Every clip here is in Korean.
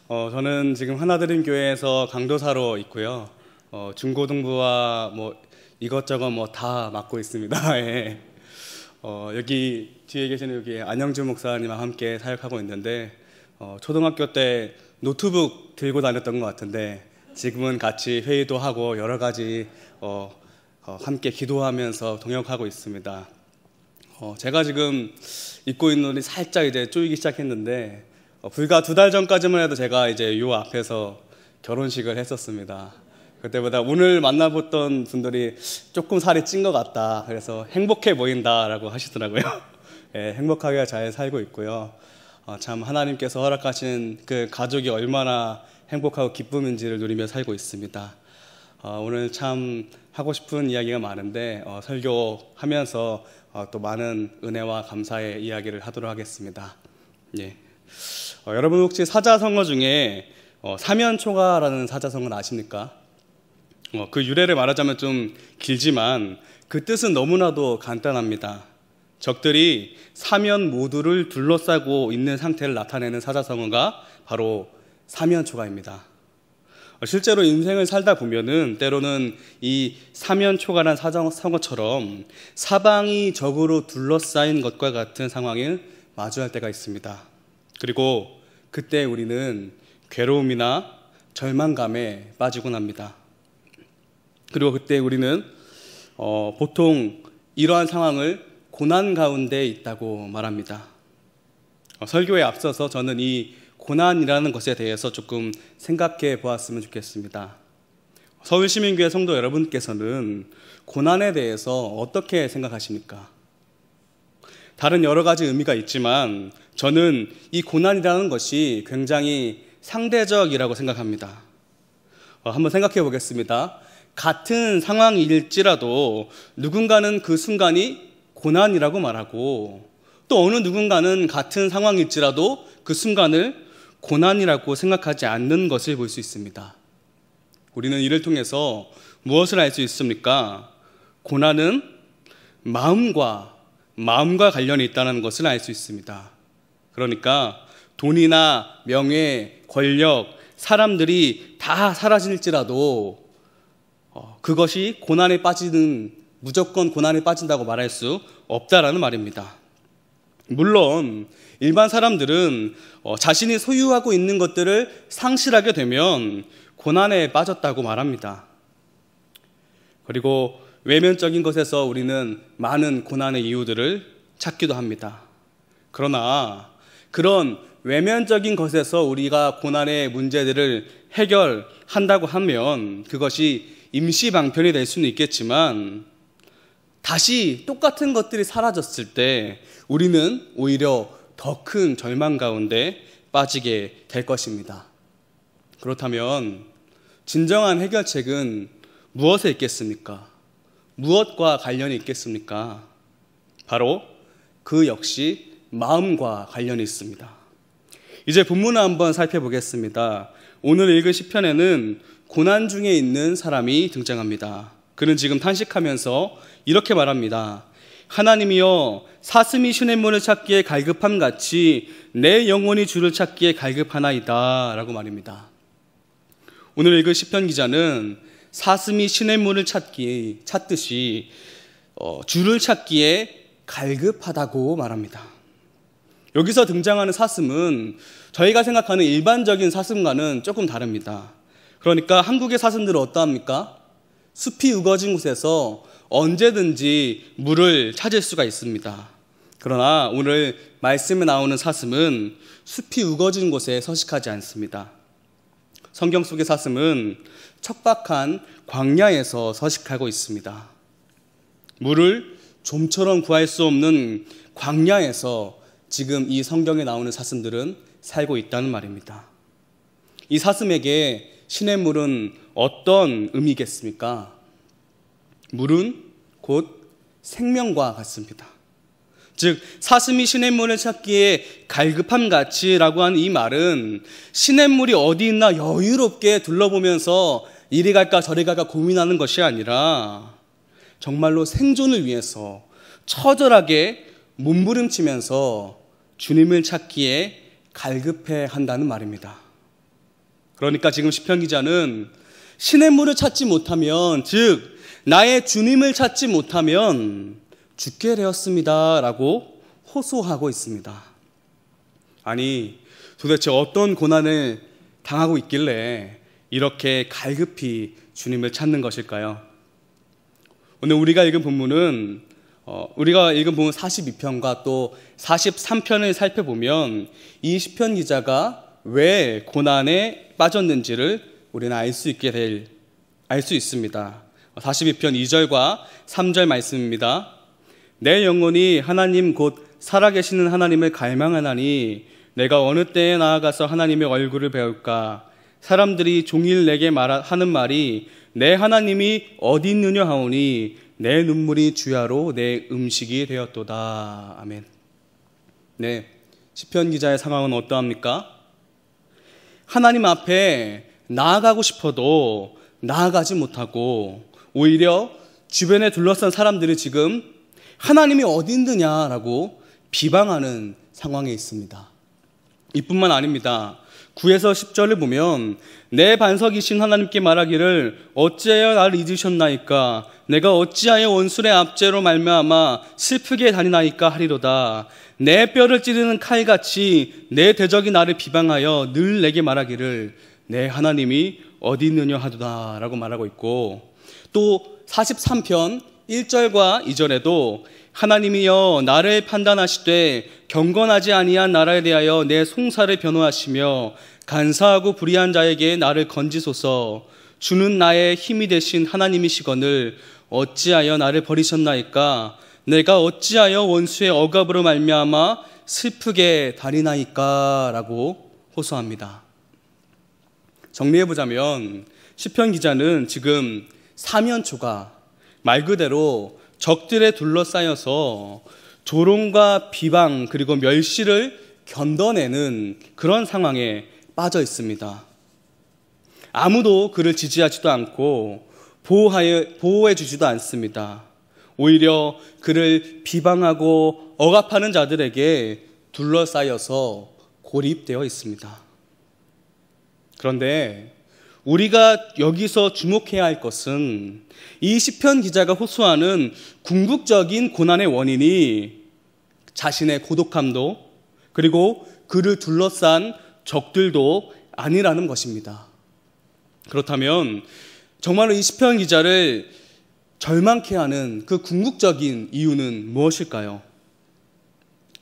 저는 지금 하나드림교회에서 강도사로 있고요. 중고등부와 뭐 이것저것 뭐 다 맡고 있습니다. 예. 여기 뒤에 계시는 여기 안영주 목사님과 함께 사역하고 있는데 초등학교 때 노트북 들고 다녔던 것 같은데 지금은 같이 회의도 하고 여러 가지 함께 기도하면서 동역하고 있습니다. 제가 지금 입고 있는 옷이 살짝 이제 쪼이기 시작했는데 불과 2달 전까지만 해도 제가 이제 요 앞에서 결혼식을 했었습니다. 그때보다 오늘 만나봤던 분들이 조금 살이 찐 것 같다. 그래서 행복해 보인다라고 하시더라고요. 예, 행복하게 잘 살고 있고요. 참 하나님께서 허락하신 그 가족이 얼마나 행복하고 기쁨인지를 누리며 살고 있습니다. 오늘 참 하고 싶은 이야기가 많은데 설교하면서 또 많은 은혜와 감사의 이야기를 하도록 하겠습니다. 예. 여러분 혹시 사자성어 중에 사면초가라는 사자성어는 아십니까? 그 유래를 말하자면 좀 길지만 그 뜻은 너무나도 간단합니다. 적들이 사면 모두를 둘러싸고 있는 상태를 나타내는 사자성어가 바로 사면초가입니다. 실제로 인생을 살다 보면은 때로는 이 사면초가라는 사자성어처럼 사방이 적으로 둘러싸인 것과 같은 상황을 마주할 때가 있습니다. 그리고 그때 우리는 괴로움이나 절망감에 빠지곤 합니다. 그리고 그때 우리는 보통 이러한 상황을 고난 가운데 있다고 말합니다. 설교에 앞서서 저는 이 고난이라는 것에 대해서 조금 생각해 보았으면 좋겠습니다. 서울시민교회 성도 여러분께서는 고난에 대해서 어떻게 생각하십니까? 다른 여러 가지 의미가 있지만 저는 이 고난이라는 것이 굉장히 상대적이라고 생각합니다. 한번 생각해 보겠습니다. 같은 상황일지라도 누군가는 그 순간이 고난이라고 말하고 또 어느 누군가는 같은 상황일지라도 그 순간을 고난이라고 생각하지 않는 것을 볼 수 있습니다. 우리는 이를 통해서 무엇을 알 수 있습니까? 고난은 마음과 관련이 있다는 것을 알 수 있습니다. 그러니까 돈이나 명예, 권력, 사람들이 다 사라질지라도 그것이 무조건 고난에 빠진다고 말할 수 없다라는 말입니다. 물론 일반 사람들은 자신이 소유하고 있는 것들을 상실하게 되면 고난에 빠졌다고 말합니다. 그리고 외면적인 것에서 우리는 많은 고난의 이유들을 찾기도 합니다. 그러나 그런 외면적인 것에서 우리가 고난의 문제들을 해결한다고 하면 그것이 임시 방편이 될 수는 있겠지만 다시 똑같은 것들이 사라졌을 때 우리는 오히려 더 큰 절망 가운데 빠지게 될 것입니다. 그렇다면 진정한 해결책은 무엇에 있겠습니까? 무엇과 관련이 있겠습니까? 바로 그 역시 마음과 관련이 있습니다. 이제 본문을 한번 살펴보겠습니다. 오늘 읽은 시편에는 고난 중에 있는 사람이 등장합니다. 그는 지금 탄식하면서 이렇게 말합니다. 하나님이여, 사슴이 시냇물을 찾기에 갈급함같이 내 영혼이 주를 찾기에 갈급하나이다 라고 말입니다. 오늘 읽은 시편 기자는 사슴이 시냇물을 찾듯이 주를 찾기에 갈급하다고 말합니다. 여기서 등장하는 사슴은 저희가 생각하는 일반적인 사슴과는 조금 다릅니다. 그러니까 한국의 사슴들은 어떠합니까? 숲이 우거진 곳에서 언제든지 물을 찾을 수가 있습니다. 그러나 오늘 말씀에 나오는 사슴은 숲이 우거진 곳에 서식하지 않습니다. 성경 속의 사슴은 척박한 광야에서 서식하고 있습니다. 물을 좀처럼 구할 수 없는 광야에서 지금 이 성경에 나오는 사슴들은 살고 있다는 말입니다. 이 사슴에게 시냇물은 어떤 의미겠습니까? 물은 곧 생명과 같습니다. 즉 사슴이 시냇물을 찾기에 갈급함같이라고 하는 이 말은 시냇물이 어디 있나 여유롭게 둘러보면서 이리 갈까 저리 갈까 고민하는 것이 아니라 정말로 생존을 위해서 처절하게 몸부림치면서 주님을 찾기에 갈급해 한다는 말입니다. 그러니까 지금 시편 기자는 시냇물을 찾지 못하면, 즉 나의 주님을 찾지 못하면 죽게 되었습니다 라고 호소하고 있습니다. 아니, 도대체 어떤 고난을 당하고 있길래 이렇게 갈급히 주님을 찾는 것일까요? 오늘 우리가 읽은 본문 42편과 또 43편을 살펴보면 이 시편 기자가 왜 고난에 빠졌는지를 우리는 알 수 있습니다. 42편 2절과 3절 말씀입니다. 내 영혼이 하나님 곧 살아계시는 하나님을 갈망하나니 내가 어느 때에 나아가서 하나님의 얼굴을 배울까? 사람들이 종일 내게 하는 말이 내 하나님이 어디 있느냐 하오니 내 눈물이 주야로 내 음식이 되었도다. 아멘. 네, 시편 기자의 상황은 어떠합니까? 하나님 앞에 나아가고 싶어도 나아가지 못하고 오히려 주변에 둘러싼 사람들이 지금 하나님이 어디 있느냐라고 비방하는 상황에 있습니다. 이뿐만 아닙니다. 9에서 10절을 보면 내 반석이신 하나님께 말하기를 어찌하여 나를 잊으셨나이까? 내가 어찌하여 원수의 압제로 말미암아 슬프게 다니나이까 하리로다. 내 뼈를 찌르는 칼같이 내 대적이 나를 비방하여 늘 내게 말하기를 내 하나님이 어디 있느냐 하도다 라고 말하고 있고, 또 43편 1절과 2절에도 하나님이여 나를 판단하시되 경건하지 아니한 나라에 대하여 내 송사를 변호하시며 간사하고 불의한 자에게 나를 건지소서. 주는 나의 힘이 되신 하나님이시거늘 어찌하여 나를 버리셨나이까? 내가 어찌하여 원수의 억압으로 말미암아 슬프게 다니나이까? 라고 호소합니다. 정리해보자면 시편 기자는 지금 사면초가 말 그대로 적들에 둘러싸여서 조롱과 비방 그리고 멸시를 견뎌내는 그런 상황에 빠져 있습니다. 아무도 그를 지지하지도 않고 보호해 주지도 않습니다. 오히려 그를 비방하고 억압하는 자들에게 둘러싸여서 고립되어 있습니다. 그런데 우리가 여기서 주목해야 할 것은 이 시편 기자가 호소하는 궁극적인 고난의 원인이 자신의 고독함도 그리고 그를 둘러싼 적들도 아니라는 것입니다. 그렇다면 정말로 이 시편 기자를 절망케 하는 그 궁극적인 이유는 무엇일까요?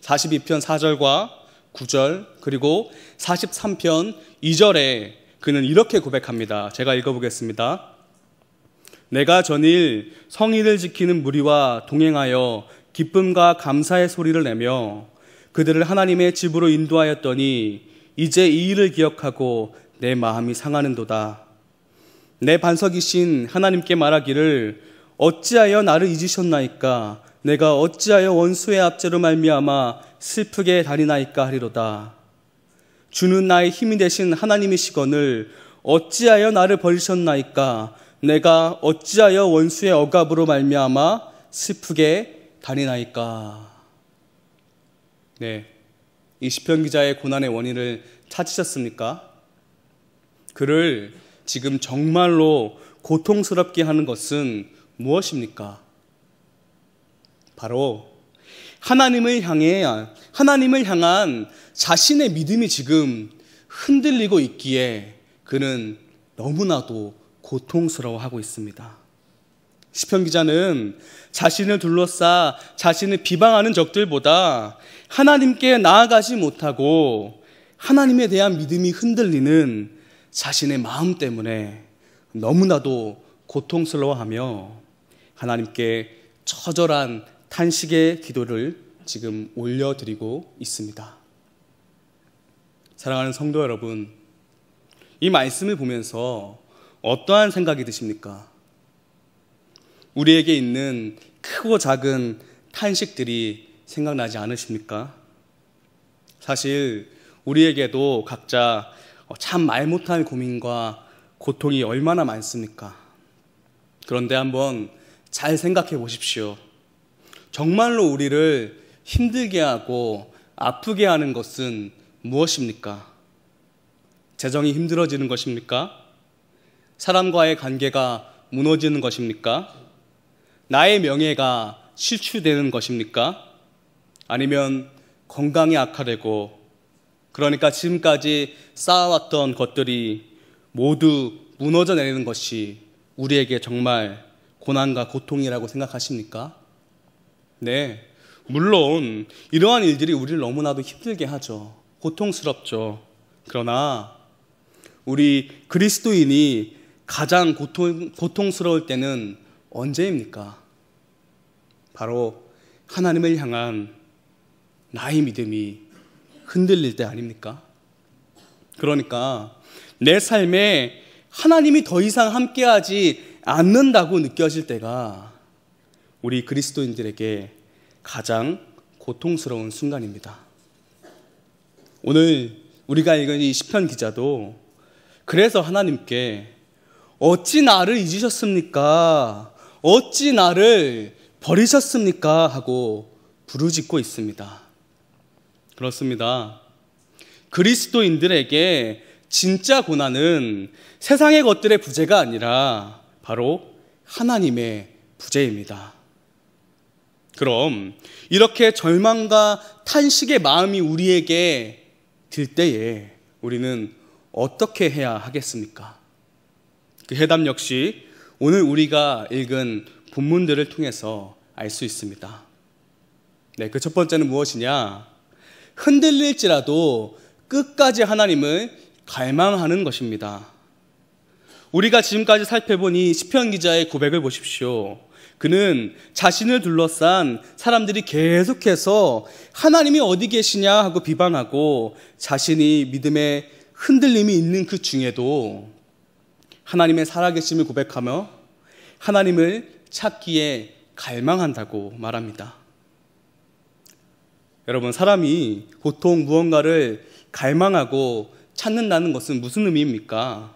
42편 4절과 9절 그리고 43편 2절에 그는 이렇게 고백합니다. 제가 읽어보겠습니다. 내가 전일 성의를 지키는 무리와 동행하여 기쁨과 감사의 소리를 내며 그들을 하나님의 집으로 인도하였더니 이제 이 일을 기억하고 내 마음이 상하는도다. 내 반석이신 하나님께 말하기를 어찌하여 나를 잊으셨나이까? 내가 어찌하여 원수의 압제로 말미암아 슬프게 다니나이까 하리로다. 주는 나의 힘이 되신 하나님이시거늘 어찌하여 나를 버리셨나이까? 내가 어찌하여 원수의 억압으로 말미암아 슬프게 다니나이까? 네, 이 시편 기자의 고난의 원인을 찾으셨습니까? 그를 지금 정말로 고통스럽게 하는 것은 무엇입니까? 바로 하나님을 향한 자신의 믿음이 지금 흔들리고 있기에 그는 너무나도 고통스러워하고 있습니다. 시편 기자는 자신을 둘러싸 자신을 비방하는 적들보다 하나님께 나아가지 못하고 하나님에 대한 믿음이 흔들리는 자신의 마음 때문에 너무나도 고통스러워하며 하나님께 처절한 탄식의 기도를 지금 올려드리고 있습니다. 사랑하는 성도 여러분, 이 말씀을 보면서 어떠한 생각이 드십니까? 우리에게 있는 크고 작은 탄식들이 생각나지 않으십니까? 사실 우리에게도 각자 참 말 못할 고민과 고통이 얼마나 많습니까? 그런데 한번 잘 생각해 보십시오. 정말로 우리를 힘들게 하고 아프게 하는 것은 무엇입니까? 재정이 힘들어지는 것입니까? 사람과의 관계가 무너지는 것입니까? 나의 명예가 실추되는 것입니까? 아니면 건강이 악화되고, 그러니까 지금까지 쌓아왔던 것들이 모두 무너져 내리는 것이 우리에게 정말 고난과 고통이라고 생각하십니까? 네, 물론 이러한 일들이 우리를 너무나도 힘들게 하죠. 고통스럽죠. 그러나 우리 그리스도인이 가장 고통스러울 때는 언제입니까? 바로 하나님을 향한 나의 믿음이 흔들릴 때 아닙니까? 그러니까 내 삶에 하나님이 더 이상 함께하지 않는다고 느껴질 때가 우리 그리스도인들에게 가장 고통스러운 순간입니다. 오늘 우리가 읽은 이 시편 기자도 그래서 하나님께 어찌 나를 잊으셨습니까? 어찌 나를 버리셨습니까? 하고 부르짖고 있습니다. 그렇습니다. 그리스도인들에게 진짜 고난은 세상의 것들의 부재가 아니라 바로 하나님의 부재입니다. 그럼 이렇게 절망과 탄식의 마음이 우리에게 들 때에 우리는 어떻게 해야 하겠습니까? 그 해답 역시 오늘 우리가 읽은 본문들을 통해서 알 수 있습니다. 네, 그 첫 번째는 무엇이냐? 흔들릴지라도 끝까지 하나님을 갈망하는 것입니다. 우리가 지금까지 살펴본 이 시편 기자의 고백을 보십시오. 그는 자신을 둘러싼 사람들이 계속해서 하나님이 어디 계시냐 하고 비방하고 자신이 믿음의 흔들림이 있는 그 중에도 하나님의 살아계심을 고백하며 하나님을 찾기에 갈망한다고 말합니다. 여러분, 사람이 보통 무언가를 갈망하고 찾는다는 것은 무슨 의미입니까?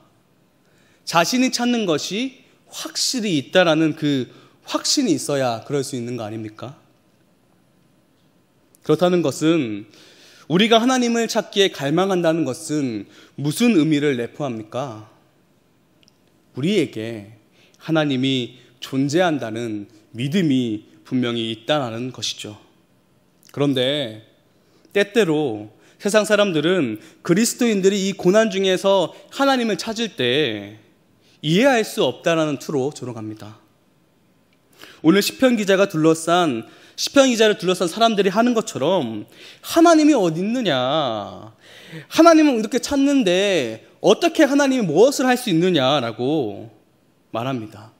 자신이 찾는 것이 확실히 있다라는 그 확신이 있어야 그럴 수 있는 거 아닙니까? 그렇다는 것은 우리가 하나님을 찾기에 갈망한다는 것은 무슨 의미를 내포합니까? 우리에게 하나님이 존재한다는 믿음이 분명히 있다는 것이죠. 그런데 때때로 세상 사람들은 그리스도인들이 이 고난 중에서 하나님을 찾을 때 이해할 수 없다라는 투로 조롱합니다. 오늘 시편 기자를 둘러싼 사람들이 하는 것처럼 하나님이 어디 있느냐, 하나님은 이렇게 찾는데 어떻게 하나님이 무엇을 할 수 있느냐라고 말합니다.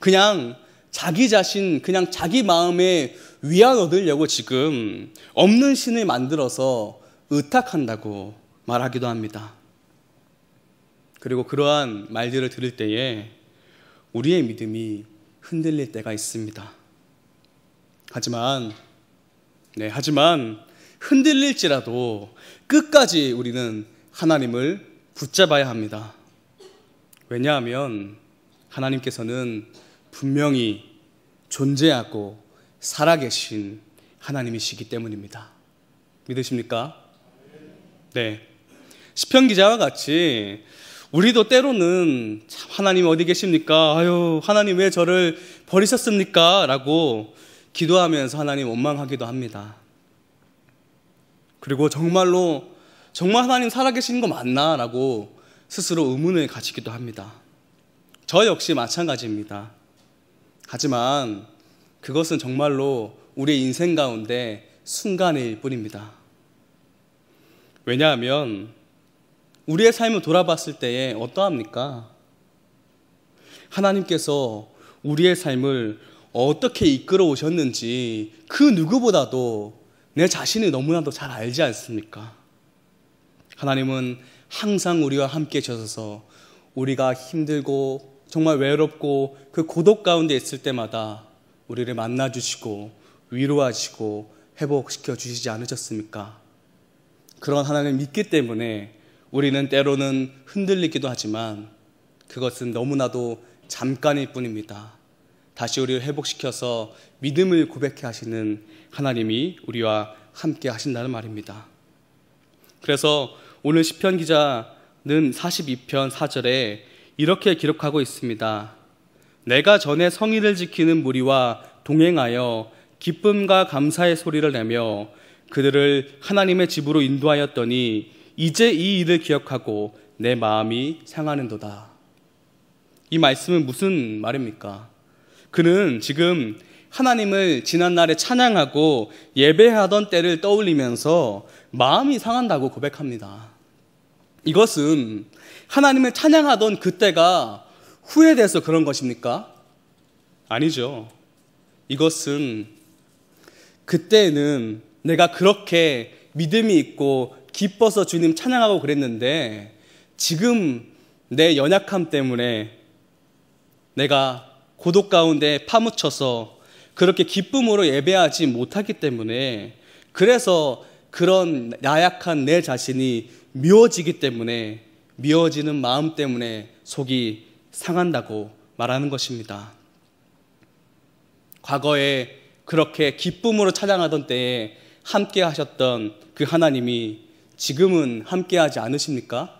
그냥 자기 자신, 그냥 자기 마음에 위안 얻으려고 지금 없는 신을 만들어서 의탁한다고 말하기도 합니다. 그리고 그러한 말들을 들을 때에 우리의 믿음이 흔들릴 때가 있습니다. 하지만 흔들릴지라도 끝까지 우리는 하나님을 붙잡아야 합니다. 왜냐하면 하나님께서는 분명히 존재하고 살아계신 하나님이시기 때문입니다. 믿으십니까? 네. 시편 기자와 같이 우리도 때로는 참 하나님 어디 계십니까? 아유, 하나님 왜 저를 버리셨습니까? 라고 기도하면서 하나님 원망하기도 합니다. 그리고 정말 하나님 살아계신 거 맞나? 라고 스스로 의문을 가지기도 합니다. 저 역시 마찬가지입니다. 하지만 그것은 정말로 우리의 인생 가운데 순간일 뿐입니다. 왜냐하면 우리의 삶을 돌아봤을 때에 어떠합니까? 하나님께서 우리의 삶을 어떻게 이끌어 오셨는지 그 누구보다도 내 자신이 너무나도 잘 알지 않습니까? 하나님은 항상 우리와 함께 계셔서 우리가 힘들고 정말 외롭고 그 고독 가운데 있을 때마다 우리를 만나주시고 위로하시고 회복시켜 주시지 않으셨습니까? 그런 하나님을 믿기 때문에 우리는 때로는 흔들리기도 하지만 그것은 너무나도 잠깐일 뿐입니다. 다시 우리를 회복시켜서 믿음을 고백해 하시는 하나님이 우리와 함께 하신다는 말입니다. 그래서 오늘 시편 기자는 42편 4절에 이렇게 기록하고 있습니다. 내가 전에 성의를 지키는 무리와 동행하여 기쁨과 감사의 소리를 내며 그들을 하나님의 집으로 인도하였더니 이제 이 일을 기억하고 내 마음이 상하는도다. 이 말씀은 무슨 말입니까? 그는 지금 하나님을 지난날에 찬양하고 예배하던 때를 떠올리면서 마음이 상한다고 고백합니다. 이것은 하나님을 찬양하던 그때가 후회돼서 그런 것입니까? 아니죠. 이것은 그때는 내가 그렇게 믿음이 있고 기뻐서 주님 찬양하고 그랬는데 지금 내 연약함 때문에 내가 고독 가운데 파묻혀서 그렇게 기쁨으로 예배하지 못하기 때문에, 그래서 그런 나약한 내 자신이 미워지기 때문에, 미워지는 마음 때문에 속이 상한다고 말하는 것입니다. 과거에 그렇게 기쁨으로 찬양하던 때에 함께 하셨던 그 하나님이 지금은 함께 하지 않으십니까?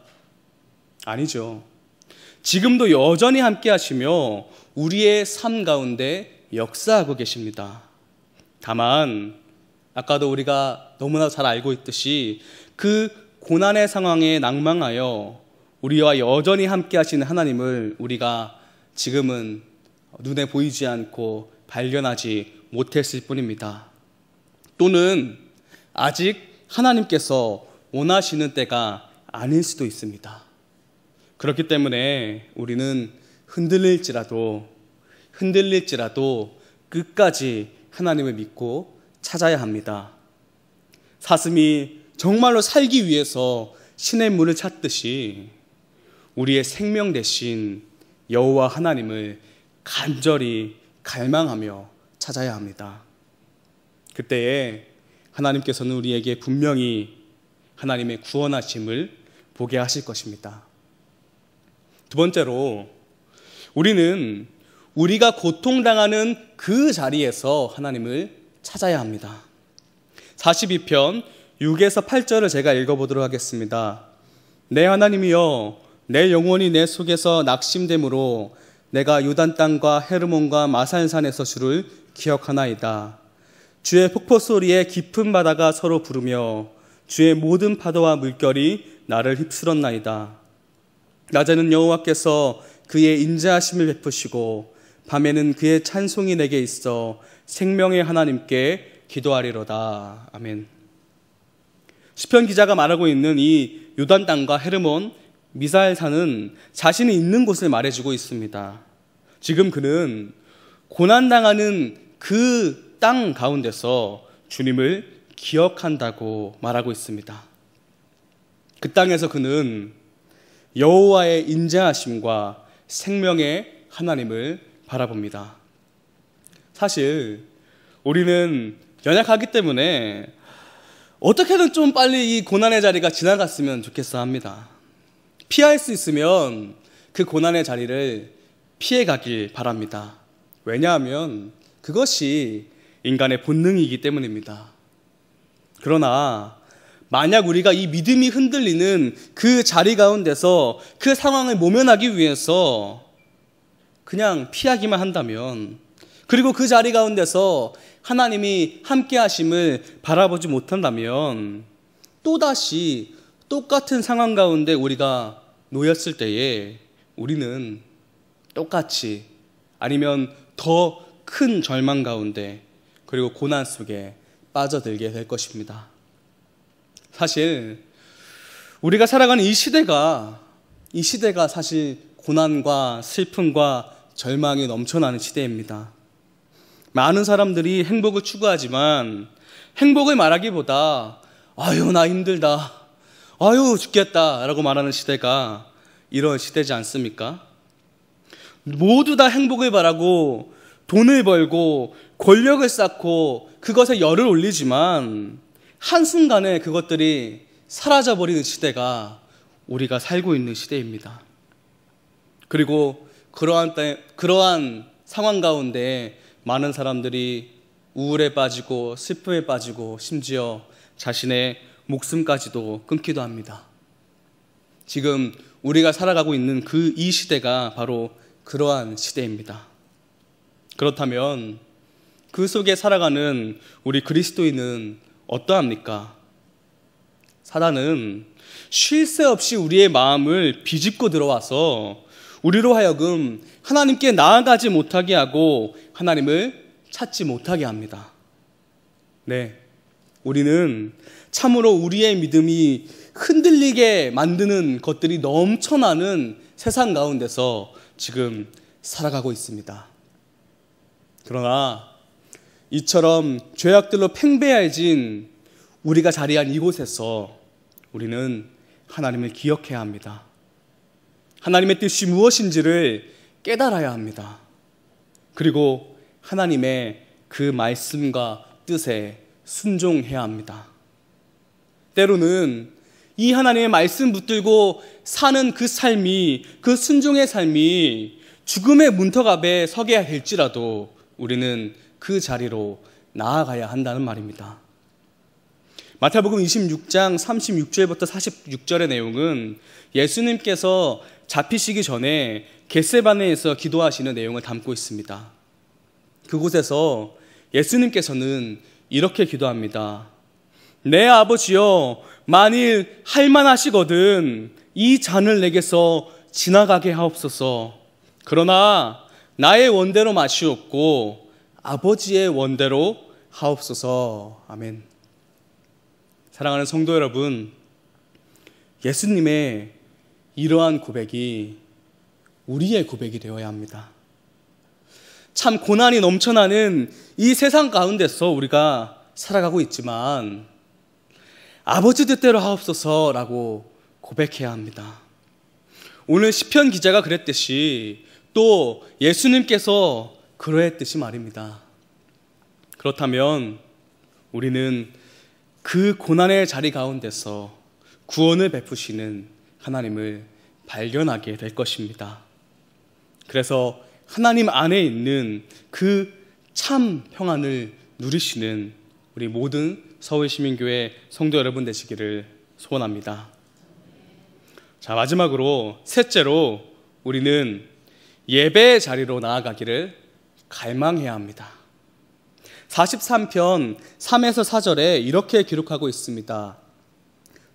아니죠. 지금도 여전히 함께 하시며 우리의 삶 가운데 역사하고 계십니다. 다만 아까도 우리가 너무나 잘 알고 있듯이 그 고난의 상황에 낭망하여 우리와 여전히 함께 하시는 하나님을 우리가 지금은 눈에 보이지 않고 발견하지 못했을 뿐입니다. 또는 아직 하나님께서 원하시는 때가 아닐 수도 있습니다. 그렇기 때문에 우리는 흔들릴지라도 끝까지 하나님을 믿고 찾아야 합니다. 사슴이 정말로 살기 위해서 신의 물을 찾듯이 우리의 생명 대신 여호와 하나님을 간절히 갈망하며 찾아야 합니다. 그때에 하나님께서는 우리에게 분명히 하나님의 구원하심을 보게 하실 것입니다. 두 번째로, 우리는 우리가 고통당하는 그 자리에서 하나님을 찾아야 합니다. 42편 6에서 8절을 제가 읽어보도록 하겠습니다. 내 하나님이여, 내 영혼이 내 속에서 낙심됨으로 내가 요단 땅과 헤르몬과 마산산에서 주를 기억하나이다. 주의 폭포 소리에 깊은 바다가 서로 부르며 주의 모든 파도와 물결이 나를 휩쓸었나이다. 낮에는 여호와께서 그의 인자하심을 베푸시고 밤에는 그의 찬송이 내게 있어 생명의 하나님께 기도하리로다. 아멘. 시편 기자가 말하고 있는 이 요단 땅과 헤르몬, 미사엘산은 자신이 있는 곳을 말해주고 있습니다. 지금 그는 고난당하는 그 땅 가운데서 주님을 기억한다고 말하고 있습니다. 그 땅에서 그는 여호와의 인자하심과 생명의 하나님을 바라봅니다. 사실 우리는 연약하기 때문에 어떻게든 좀 빨리 이 고난의 자리가 지나갔으면 좋겠어 합니다. 피할 수 있으면 그 고난의 자리를 피해가길 바랍니다. 왜냐하면 그것이 인간의 본능이기 때문입니다. 그러나 만약 우리가 이 믿음이 흔들리는 그 자리 가운데서 그 상황을 모면하기 위해서 그냥 피하기만 한다면, 그리고 그 자리 가운데서 하나님이 함께 하심을 바라보지 못한다면, 또다시 똑같은 상황 가운데 우리가 놓였을 때에 우리는 똑같이, 아니면 더 큰 절망 가운데, 그리고 고난 속에 빠져들게 될 것입니다. 사실 우리가 살아가는 이 시대가 사실 고난과 슬픔과 절망이 넘쳐나는 시대입니다. 많은 사람들이 행복을 추구하지만 행복을 말하기보다 아유 나 힘들다, 아유 죽겠다 라고 말하는 시대가 이런 시대지 않습니까? 모두 다 행복을 바라고 돈을 벌고 권력을 쌓고 그것에 열을 올리지만 한순간에 그것들이 사라져버리는 시대가 우리가 살고 있는 시대입니다. 그리고 그러한 상황 가운데 많은 사람들이 우울에 빠지고 슬픔에 빠지고 심지어 자신의 목숨까지도 끊기도 합니다. 지금 우리가 살아가고 있는 이 시대가 바로 그러한 시대입니다. 그렇다면 그 속에 살아가는 우리 그리스도인은 어떠합니까? 사단은 쉴 새 없이 우리의 마음을 비집고 들어와서 우리로 하여금 하나님께 나아가지 못하게 하고 하나님을 찾지 못하게 합니다. 네, 우리는 참으로 우리의 믿음이 흔들리게 만드는 것들이 넘쳐나는 세상 가운데서 지금 살아가고 있습니다. 그러나 이처럼 죄악들로 팽배해진 우리가 자리한 이곳에서 우리는 하나님을 기억해야 합니다. 하나님의 뜻이 무엇인지를 깨달아야 합니다. 그리고 하나님의 그 말씀과 뜻에 순종해야 합니다. 때로는 이 하나님의 말씀 붙들고 사는 그 삶이, 그 순종의 삶이 죽음의 문턱앞에 서게 될지라도 우리는 그 자리로 나아가야 한다는 말입니다. 마태복음 26장 36절부터 46절의 내용은 예수님께서 잡히시기 전에 겟세바네에서 기도하시는 내용을 담고 있습니다. 그곳에서 예수님께서는 이렇게 기도합니다. 내 아버지여, 만일 할만하시거든 이 잔을 내게서 지나가게 하옵소서. 그러나 나의 원대로 마시옵고 아버지의 원대로 하옵소서. 아멘. 사랑하는 성도 여러분, 예수님의 이러한 고백이 우리의 고백이 되어야 합니다. 참 고난이 넘쳐나는 이 세상 가운데서 우리가 살아가고 있지만 아버지 뜻대로 하옵소서라고 고백해야 합니다. 오늘 시편 기자가 그랬듯이 또 예수님께서 그러했듯이 말입니다. 그렇다면 우리는 그 고난의 자리 가운데서 구원을 베푸시는 하나님을 발견하게 될 것입니다. 그래서 하나님 안에 있는 그 참 평안을 누리시는 우리 모든 서울시민교회 성도 여러분 되시기를 소원합니다. 자, 마지막으로 셋째로 우리는 예배의 자리로 나아가기를 갈망해야 합니다. 43편 3에서 4절에 이렇게 기록하고 있습니다.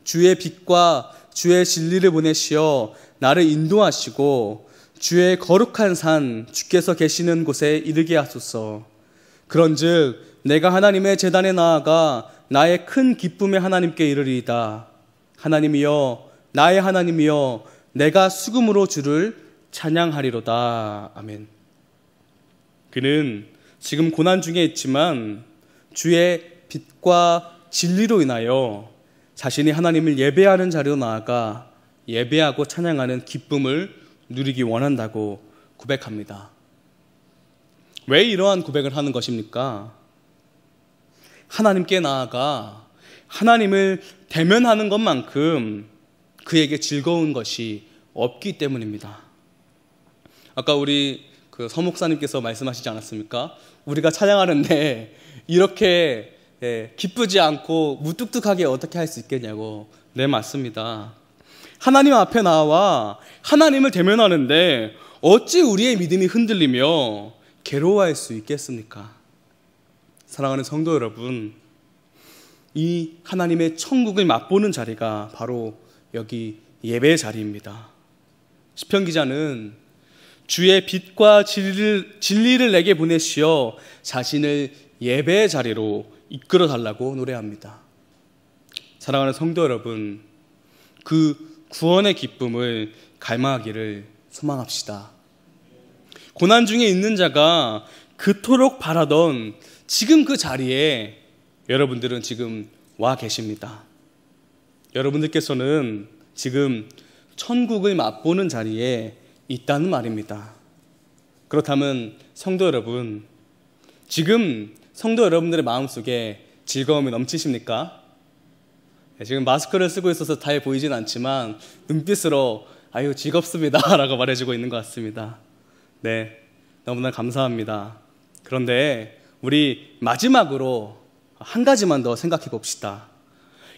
주의 빛과 주의 진리를 보내시어 나를 인도하시고 주의 거룩한 산 주께서 계시는 곳에 이르게 하소서. 그런즉 내가 하나님의 제단에 나아가 나의 큰 기쁨의 하나님께 이르리이다. 하나님이여, 나의 하나님이여, 내가 수금으로 주를 찬양하리로다. 아멘. 그는 지금 고난 중에 있지만 주의 빛과 진리로 인하여 자신이 하나님을 예배하는 자리로 나아가 예배하고 찬양하는 기쁨을 누리기 원한다고 고백합니다. 왜 이러한 고백을 하는 것입니까? 하나님께 나아가 하나님을 대면하는 것만큼 그에게 즐거운 것이 없기 때문입니다. 아까 우리 서 목사님께서 말씀하시지 않았습니까? 우리가 찬양하는데 이렇게 기쁘지 않고 무뚝뚝하게 어떻게 할 수 있겠냐고. 네, 맞습니다. 하나님 앞에 나와 하나님을 대면하는데 어찌 우리의 믿음이 흔들리며 괴로워할 수 있겠습니까? 사랑하는 성도 여러분, 이 하나님의 천국을 맛보는 자리가 바로 여기 예배의 자리입니다. 시편 기자는 주의 빛과 진리를 내게 보내시어 자신을 예배의 자리로 이끌어 달라고 노래합니다. 사랑하는 성도 여러분, 그 구원의 기쁨을 갈망하기를 소망합시다. 고난 중에 있는 자가 그토록 바라던 지금 그 자리에 여러분들은 지금 와 계십니다. 여러분들께서는 지금 천국을 맛보는 자리에 있다는 말입니다. 그렇다면 성도 여러분, 지금 성도 여러분들의 마음속에 즐거움이 넘치십니까? 지금 마스크를 쓰고 있어서 잘 보이진 않지만 눈빛으로 아유 즐겁습니다 라고 말해주고 있는 것 같습니다. 네, 너무나 감사합니다. 그런데 우리 마지막으로 한 가지만 더 생각해 봅시다.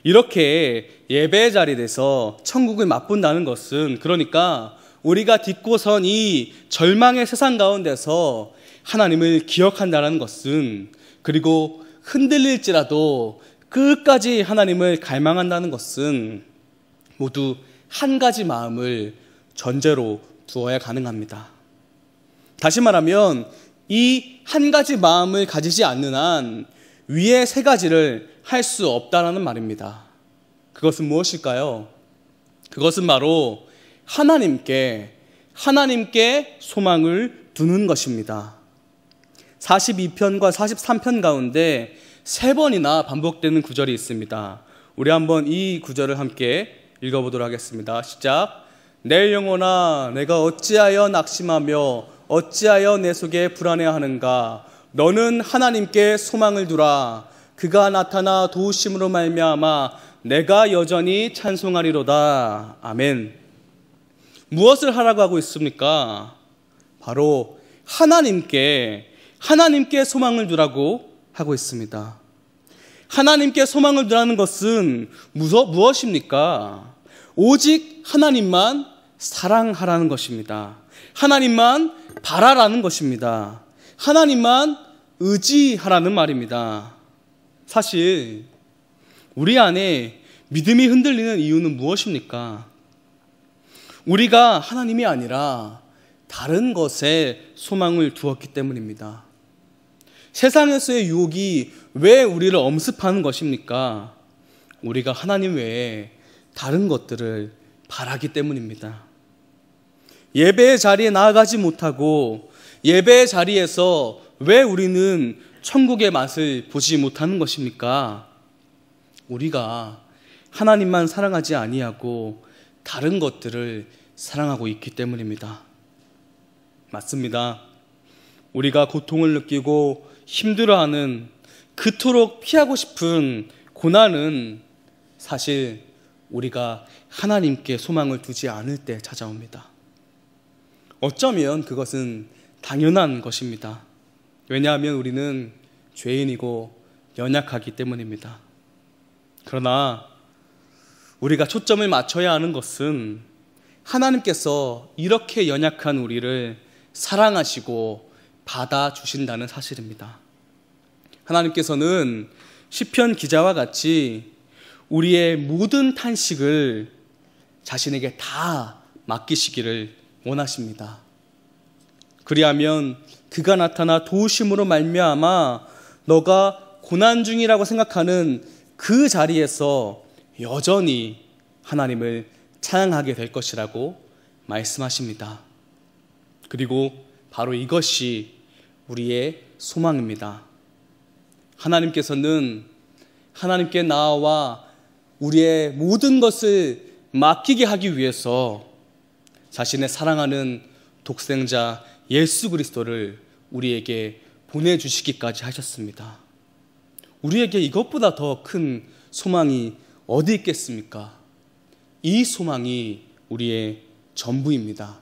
이렇게 예배의 자리에서 천국을 맛본다는 것은, 그러니까 우리가 딛고 선 이 절망의 세상 가운데서 하나님을 기억한다는 것은, 그리고 흔들릴지라도 끝까지 하나님을 갈망한다는 것은 모두 한 가지 마음을 전제로 두어야 가능합니다. 다시 말하면 이 한 가지 마음을 가지지 않는 한 위에 세 가지를 할 수 없다라는 말입니다. 그것은 무엇일까요? 그것은 바로 하나님께 소망을 두는 것입니다. 42편과 43편 가운데 3번이나 반복되는 구절이 있습니다. 우리 한번 이 구절을 함께 읽어보도록 하겠습니다. 시작. 내 영혼아, 내가 어찌하여 낙심하며 어찌하여 내 속에 불안해하는가? 너는 하나님께 소망을 두라. 그가 나타나 도우심으로 말미암아 내가 여전히 찬송하리로다. 아멘. 무엇을 하라고 하고 있습니까? 바로 하나님께 소망을 두라고 하고 있습니다. 하나님께 소망을 두라는 것은 무엇입니까? 오직 하나님만 사랑하라는 것입니다. 하나님만 바라라는 것입니다. 하나님만 의지하라는 말입니다. 사실 우리 안에 믿음이 흔들리는 이유는 무엇입니까? 우리가 하나님이 아니라 다른 것에 소망을 두었기 때문입니다. 세상에서의 유혹이 왜 우리를 엄습하는 것입니까? 우리가 하나님 외에 다른 것들을 바라기 때문입니다. 예배의 자리에 나아가지 못하고 예배의 자리에서 왜 우리는 천국의 맛을 보지 못하는 것입니까? 우리가 하나님만 사랑하지 아니하고 다른 것들을 사랑하고 있기 때문입니다. 맞습니다. 우리가 고통을 느끼고 힘들어하는, 그토록 피하고 싶은 고난은 사실 우리가 하나님께 소망을 두지 않을 때 찾아옵니다. 어쩌면 그것은 당연한 것입니다. 왜냐하면 우리는 죄인이고 연약하기 때문입니다. 그러나 우리가 초점을 맞춰야 하는 것은 하나님께서 이렇게 연약한 우리를 사랑하시고 받아주신다는 사실입니다. 하나님께서는 시편 기자와 같이 우리의 모든 탄식을 자신에게 다 맡기시기를 원하십니다. 그리하면 그가 나타나 도우심으로 말미암아 너가 고난 중이라고 생각하는 그 자리에서 여전히 하나님을 찬양하게 될 것이라고 말씀하십니다. 그리고 바로 이것이 우리의 소망입니다. 하나님께서는 하나님께 나아와 우리의 모든 것을 맡기게 하기 위해서 자신의 사랑하는 독생자 예수 그리스도를 우리에게 보내주시기까지 하셨습니다. 우리에게 이것보다 더 큰 소망이 어디 있겠습니까? 이 소망이 우리의 전부입니다.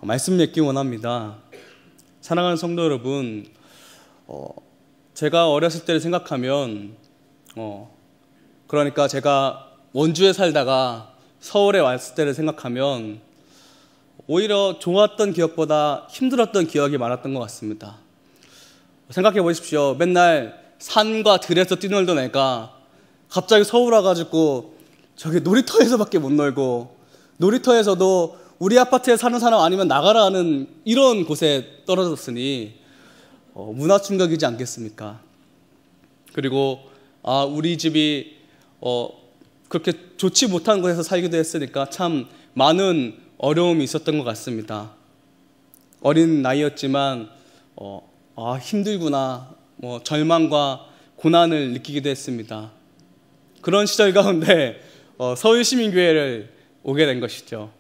말씀 맺기 원합니다. 사랑하는 성도 여러분, 제가 어렸을 때를 생각하면 그러니까 제가 원주에 살다가 서울에 왔을 때를 생각하면 오히려 좋았던 기억보다 힘들었던 기억이 많았던 것 같습니다. 생각해 보십시오. 맨날 산과 들에서 뛰놀던 애가 갑자기 서울 와가지고 저기 놀이터에서밖에 못 놀고, 놀이터에서도 우리 아파트에 사는 사람 아니면 나가라 하는 이런 곳에 떨어졌으니 문화 충격이지 않겠습니까? 그리고 우리 집이 그렇게 좋지 못한 곳에서 살기도 했으니까 참 많은 어려움이 있었던 것 같습니다. 어린 나이였지만 힘들구나, 절망과 고난을 느끼기도 했습니다. 그런 시절 가운데 서울시민교회를 오게 된 것이죠.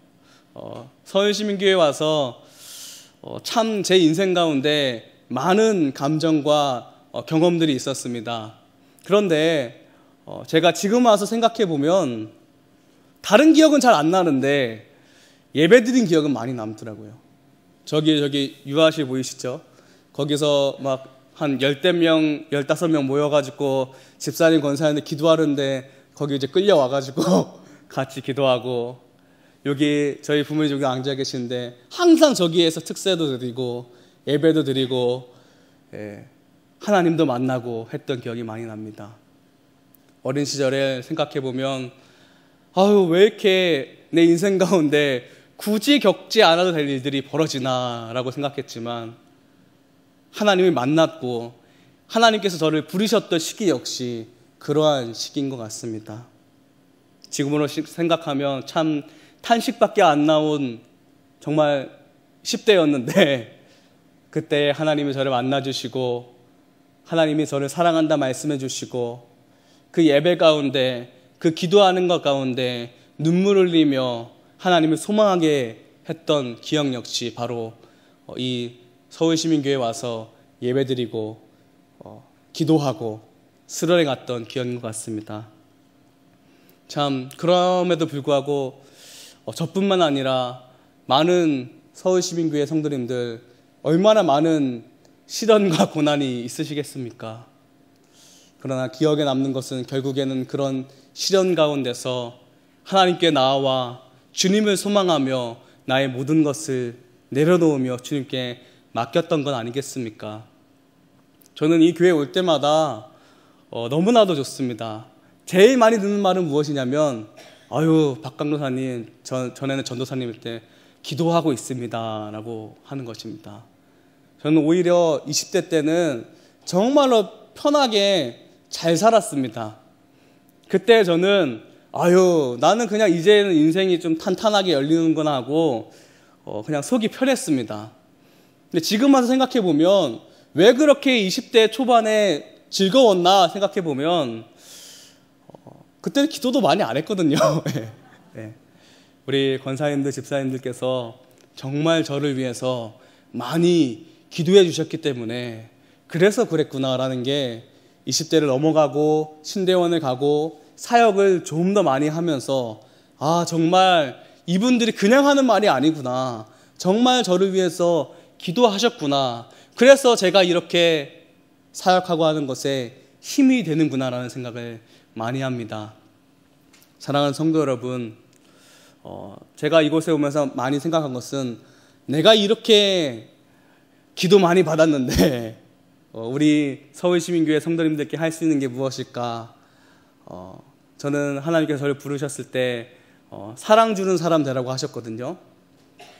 서울시민교회에 와서 참 제 인생 가운데 많은 감정과 경험들이 있었습니다. 그런데 제가 지금 와서 생각해 보면 다른 기억은 잘 안 나는데 예배드린 기억은 많이 남더라고요. 저기 유아실 보이시죠? 거기서 막 한 10명, 15명 모여가지고 집사님, 권사님들 기도하는데 거기 이제 끌려와가지고 같이 기도하고, 여기 저희 부모님 여기 앉아 계시는데 항상 저기에서 특세도 드리고 예배도 드리고 하나님도 만나고 했던 기억이 많이 납니다. 어린 시절에 생각해보면 왜 이렇게 내 인생 가운데 굳이 겪지 않아도 될 일들이 벌어지나 라고 생각했지만, 하나님을 만났고 하나님께서 저를 부르셨던 시기 역시 그러한 시기인 것 같습니다. 지금으로 생각하면 참 탄식밖에 안 나온 정말 10대였는데 그때 하나님이 저를 만나주시고 하나님이 저를 사랑한다 말씀해 주시고, 그 예배 가운데, 그 기도하는 것 가운데 눈물 흘리며 하나님을 소망하게 했던 기억 역시 바로 이 서울시민교회에 와서 예배드리고 기도하고 수련회 갔던 기억인 것 같습니다. 참 그럼에도 불구하고 저뿐만 아니라 많은 서울시민교회 성도님들 얼마나 많은 시련과 고난이 있으시겠습니까? 그러나 기억에 남는 것은 결국에는 그런 시련 가운데서 하나님께 나아와 주님을 소망하며 나의 모든 것을 내려놓으며 주님께 맡겼던 건 아니겠습니까? 저는 이 교회 올 때마다 너무나도 좋습니다. 제일 많이 듣는 말은 무엇이냐면, 박 강도사님, 전에는 전도사님일 때 기도하고 있습니다 라고 하는 것입니다. 저는 오히려 20대 때는 정말로 편하게 잘 살았습니다. 그때 저는 나는 그냥 이제는 인생이 좀 탄탄하게 열리는구나 하고 그냥 속이 편했습니다. 근데 지금 와서 생각해보면 왜 그렇게 20대 초반에 즐거웠나 생각해보면 그때는 기도도 많이 안 했거든요. 우리 권사님들, 집사님들께서 정말 저를 위해서 많이 기도해 주셨기 때문에 그래서 그랬구나라는 게 20대를 넘어가고 신대원을 가고 사역을 좀 더 많이 하면서 정말 이분들이 그냥 하는 말이 아니구나, 정말 저를 위해서 기도하셨구나, 그래서 제가 이렇게 사역하고 하는 것에 힘이 되는구나라는 생각을 많이 합니다. 사랑하는 성도 여러분, 제가 이곳에 오면서 많이 생각한 것은 내가 이렇게 기도 많이 받았는데 우리 서울시민교회 성도님들께 할 수 있는 게 무엇일까? 저는 하나님께서 저를 부르셨을 때 사랑 주는 사람 되라고 하셨거든요.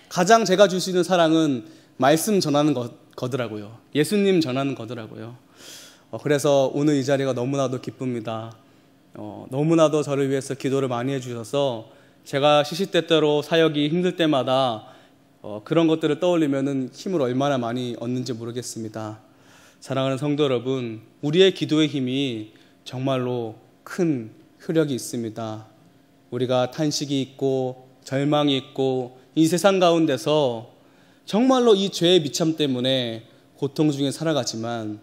가장 제가 줄 수 있는 사랑은 말씀 전하는 거더라고요. 예수님 전하는 거더라고요. 그래서 오늘 이 자리가 너무나도 기쁩니다. 너무나도 저를 위해서 기도를 많이 해주셔서 제가 시시때때로 사역이 힘들 때마다 그런 것들을 떠올리면 힘을 얼마나 많이 얻는지 모르겠습니다. 사랑하는 성도 여러분, 우리의 기도의 힘이 정말로 큰 효력이 있습니다. 우리가 탄식이 있고 절망이 있고 이 세상 가운데서 정말로 이 죄의 미참 때문에 고통 중에 살아가지만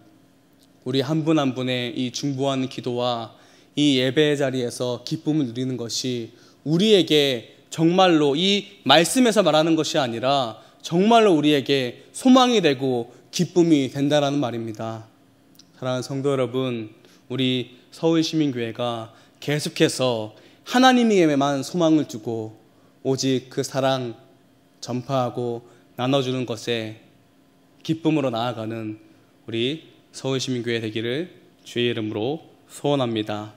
우리 한 분 한 분의 이 중보하는 기도와 이 예배의 자리에서 기쁨을 누리는 것이 우리에게 정말로 이 말씀에서 말하는 것이 아니라 정말로 우리에게 소망이 되고 기쁨이 된다는 말입니다. 사랑하는 성도 여러분, 우리 서울시민교회가 계속해서 하나님에게만 소망을 두고 오직 그 사랑 전파하고 나눠주는 것에 기쁨으로 나아가는 우리 서울시민교회 되기를 주의 이름으로 소원합니다.